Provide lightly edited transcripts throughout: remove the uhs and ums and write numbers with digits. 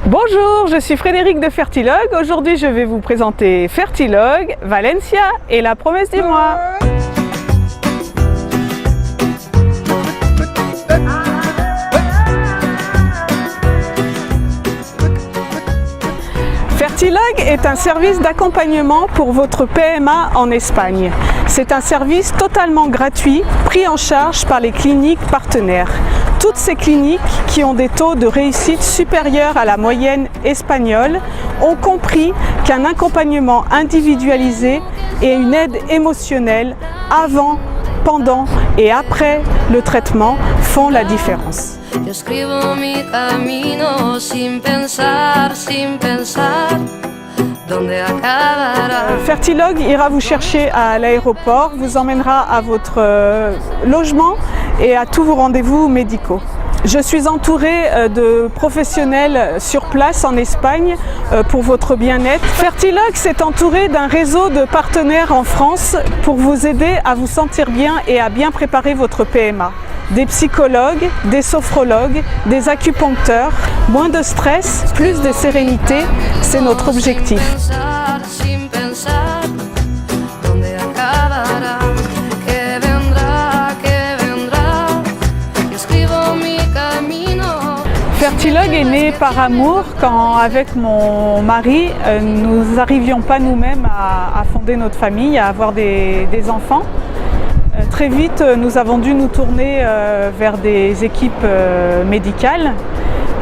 Bonjour, je suis Frédéric de Fertilog. Aujourd'hui, je vais vous présenter Fertilog, Valencia et la promesse du mois. Fertilog est un service d'accompagnement pour votre PMA en Espagne. C'est un service totalement gratuit, pris en charge par les cliniques partenaires. Toutes ces cliniques qui ont des taux de réussite supérieurs à la moyenne espagnole ont compris qu'un accompagnement individualisé et une aide émotionnelle avant, pendant et après le traitement font la différence. Yo escribo mi camino sin pensar donde acabará. Fertilog ira vous chercher à l'aéroport, vous emmènera à votre logement et à tous vos rendez-vous médicaux. Je suis entourée de professionnels sur place en Espagne pour votre bien-être. Fertilog s'est entouré d'un réseau de partenaires en France pour vous aider à vous sentir bien et à bien préparer votre PMA. Des psychologues, des sophrologues, des acupuncteurs, moins de stress, plus de sérénité, c'est notre objectif. Fertilog est né par amour quand, avec mon mari, nous n'arrivions pas nous-mêmes à fonder notre famille, à avoir des enfants. Très vite, nous avons dû nous tourner vers des équipes médicales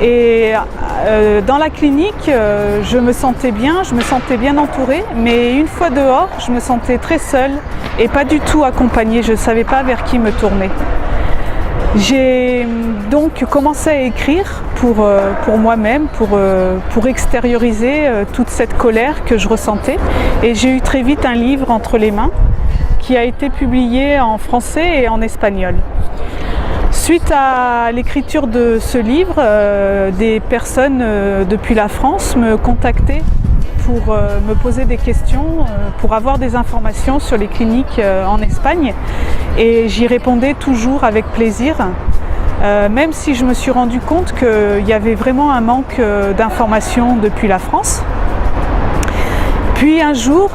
et dans la clinique, je me sentais bien entourée, mais une fois dehors, je me sentais très seule et pas du tout accompagnée, je ne savais pas vers qui me tourner. J'ai donc commencé à écrire pour moi-même, pour extérioriser toute cette colère que je ressentais et j'ai eu très vite un livre entre les mains qui a été publié en français et en espagnol. Suite à l'écriture de ce livre, des personnes depuis la France me contactaient pour me poser des questions, pour avoir des informations sur les cliniques en Espagne et j'y répondais toujours avec plaisir, même si je me suis rendu compte qu'il y avait vraiment un manque d'informations depuis la France. Puis un jour,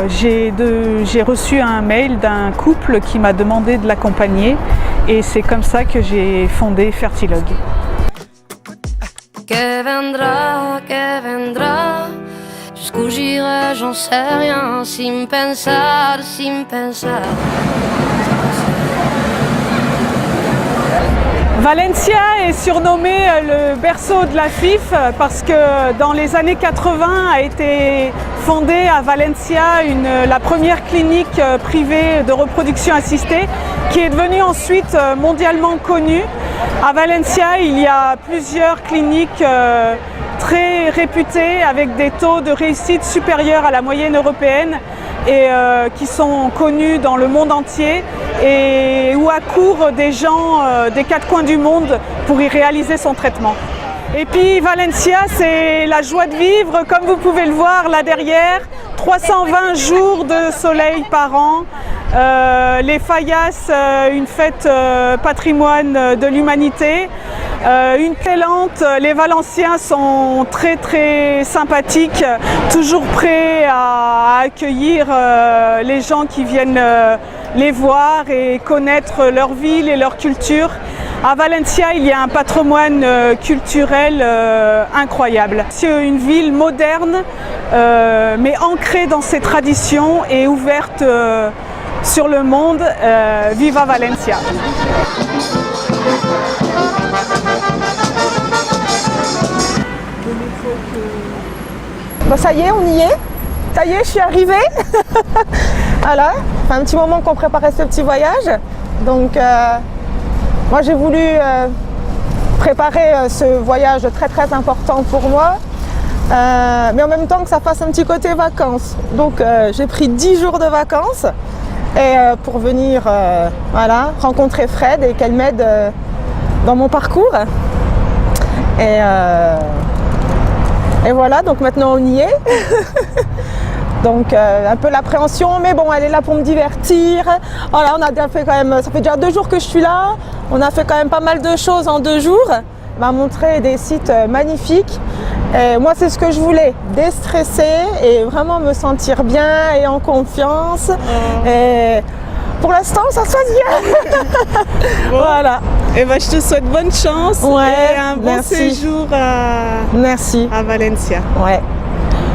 j'ai reçu un mail d'un couple qui m'a demandé de l'accompagner et c'est comme ça que j'ai fondé Fertilog. Que vendra, jusqu'où j'irai, j'en sais rien, sin pensar. Valencia est surnommé le berceau de la FIF parce que dans les années 80 a été fondée à Valencia la première clinique privée de reproduction assistée qui est devenue ensuite mondialement connue. À Valencia, il y a plusieurs cliniques très réputées avec des taux de réussite supérieurs à la moyenne européenne et qui sont connus dans le monde entier et où accourent des gens des quatre coins du monde pour y réaliser son traitement. Et puis Valencia, c'est la joie de vivre, comme vous pouvez le voir là derrière, 320 jours de soleil par an, les Fallas, une fête patrimoine de l'humanité, une excellente. Les Valenciens sont très très sympathiques, toujours prêts à accueillir les gens qui viennent les voir et connaître leur ville et leur culture. À Valencia, il y a un patrimoine culturel incroyable. C'est une ville moderne, mais ancrée dans ses traditions et ouverte sur le monde. Viva Valencia! Bon, ça y est, on y est. Ça y est, je suis arrivée. Voilà, ça fait un petit moment qu'on préparait ce petit voyage. Donc, moi, j'ai voulu préparer ce voyage très très important pour moi. Mais en même temps que ça fasse un petit côté vacances. Donc, j'ai pris 10 jours de vacances et pour venir voilà, rencontrer Fred et qu'elle m'aide dans mon parcours. Et voilà, donc maintenant on y est. Donc un peu l'appréhension, mais bon, elle est là pour me divertir. Voilà, on a déjà fait quand même, ça fait déjà 2 jours que je suis là. On a fait quand même pas mal de choses en 2 jours. m'a montré des sites magnifiques. Et moi, c'est ce que je voulais, déstresser et vraiment me sentir bien et en confiance. Et pour l'instant, ça se passe bien. Bon. Voilà. Et ben, je te souhaite bonne chance et un bon séjour à Valencia. Ouais.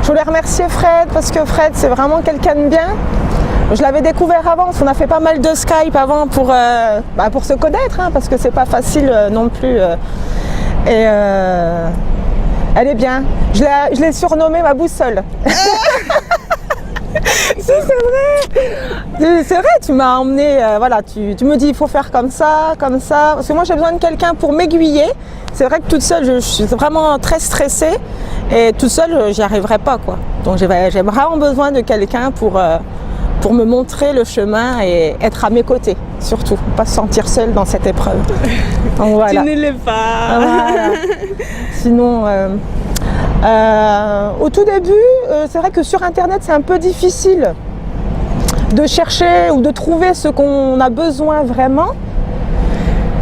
Je voulais remercier Fred parce que Fred, c'est vraiment quelqu'un de bien. Je l'avais découvert avant, on a fait pas mal de Skype avant pour se connaître, hein, parce que c'est pas facile non plus. Elle est bien. Je l'ai surnommée ma boussole. C'est vrai. C'est vrai, tu m'as emmené, tu me dis il faut faire comme ça, parce que moi j'ai besoin de quelqu'un pour m'aiguiller. C'est vrai que toute seule, je suis vraiment très stressée et toute seule, j'y arriverai pas, quoi. Donc j'ai vraiment besoin de quelqu'un pour me montrer le chemin et être à mes côtés, surtout, pas se sentir seule dans cette épreuve. Donc, voilà. Tu ne l'es pas. Voilà. Sinon, au tout début, c'est vrai que sur Internet, c'est un peu difficile de chercher ou de trouver ce qu'on a besoin vraiment.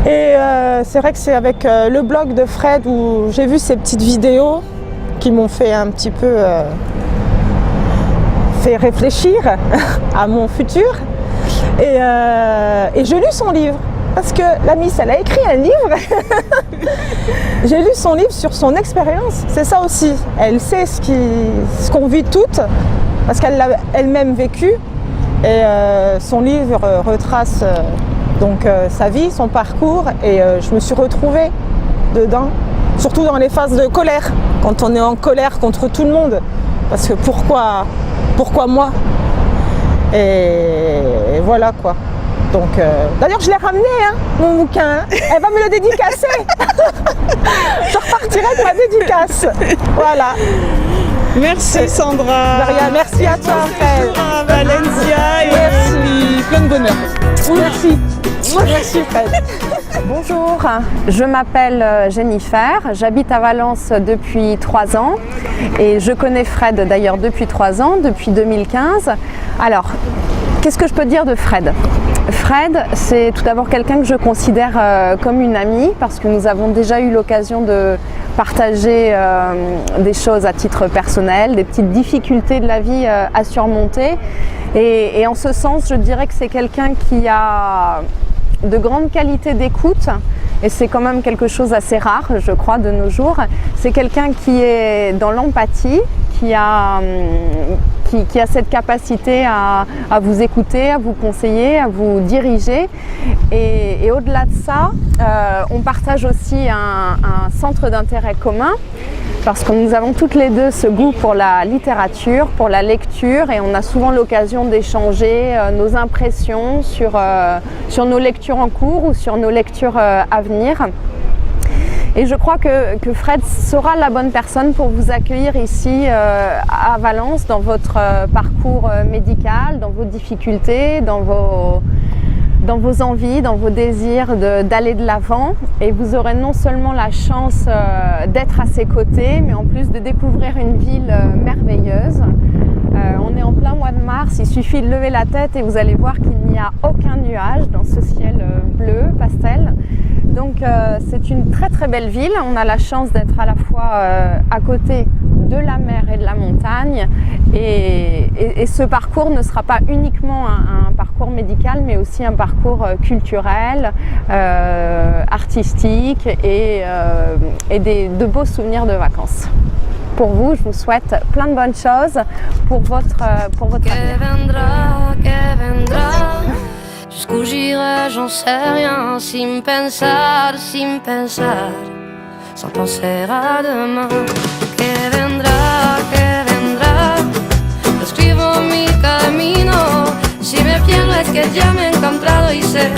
Et c'est vrai que c'est avec le blog de Fred où j'ai vu ces petites vidéos qui m'ont fait un petit peu fait réfléchir à mon futur. Et j'ai lu son livre. Parce que la Miss, elle a écrit un livre. J'ai lu son livre sur son expérience. C'est ça aussi. Elle sait ce qu'on vit toutes, parce qu'elle l'a elle-même vécu. Et son livre retrace sa vie, son parcours. Et je me suis retrouvée dedans, surtout dans les phases de colère, quand on est en colère contre tout le monde. Parce que pourquoi moi? Et voilà quoi. Donc, d'ailleurs, je l'ai ramené, hein, mon bouquin. Hein. Elle va me le dédicacer. Je repartirai avec ma dédicace. Voilà. Merci Sandra. De rien, merci à toi, Fred. À Valencia et puis plein de bonheur. Merci. Merci, Fred. Bonjour, je m'appelle Jennifer, j'habite à Valence depuis 3 ans et je connais Fred d'ailleurs depuis 3 ans, depuis 2015. Alors, qu'est-ce que je peux dire de Fred ? Fred, c'est tout d'abord quelqu'un que je considère comme une amie parce que nous avons déjà eu l'occasion de partager des choses à titre personnel, des petites difficultés de la vie à surmonter. Et en ce sens, je dirais que c'est quelqu'un qui a de grandes qualités d'écoute. Et c'est quand même quelque chose d'assez rare, je crois, de nos jours. C'est quelqu'un qui est dans l'empathie, qui a cette capacité à vous écouter, à vous conseiller, à vous diriger. Et au-delà de ça, on partage aussi un centre d'intérêt commun parce que nous avons toutes les deux ce goût pour la littérature, pour la lecture et on a souvent l'occasion d'échanger nos impressions sur nos lectures en cours ou sur nos lectures à venir. Et je crois que Fred sera la bonne personne pour vous accueillir ici à Valence dans votre parcours médical, dans vos difficultés, dans vos envies, dans vos désirs d'aller de l'avant. Et vous aurez non seulement la chance d'être à ses côtés, mais en plus de découvrir une ville merveilleuse. On est en plein mois de mars, il suffit de lever la tête et vous allez voir qu'il n'y a aucun nuage dans ce ciel bleu, pastel. Donc c'est une très très belle ville, on a la chance d'être à la fois à côté de la mer et de la montagne et ce parcours ne sera pas uniquement un parcours médical mais aussi un parcours culturel, artistique et de beaux souvenirs de vacances. Pour vous, je vous souhaite plein de bonnes choses pour votre avenir. Jusqu'où j'irai, j'en sais rien, sin pensar, sans penser à demain. Que vendrá, escribo mi camino, si me pierdo es que ya me he encontrado y sé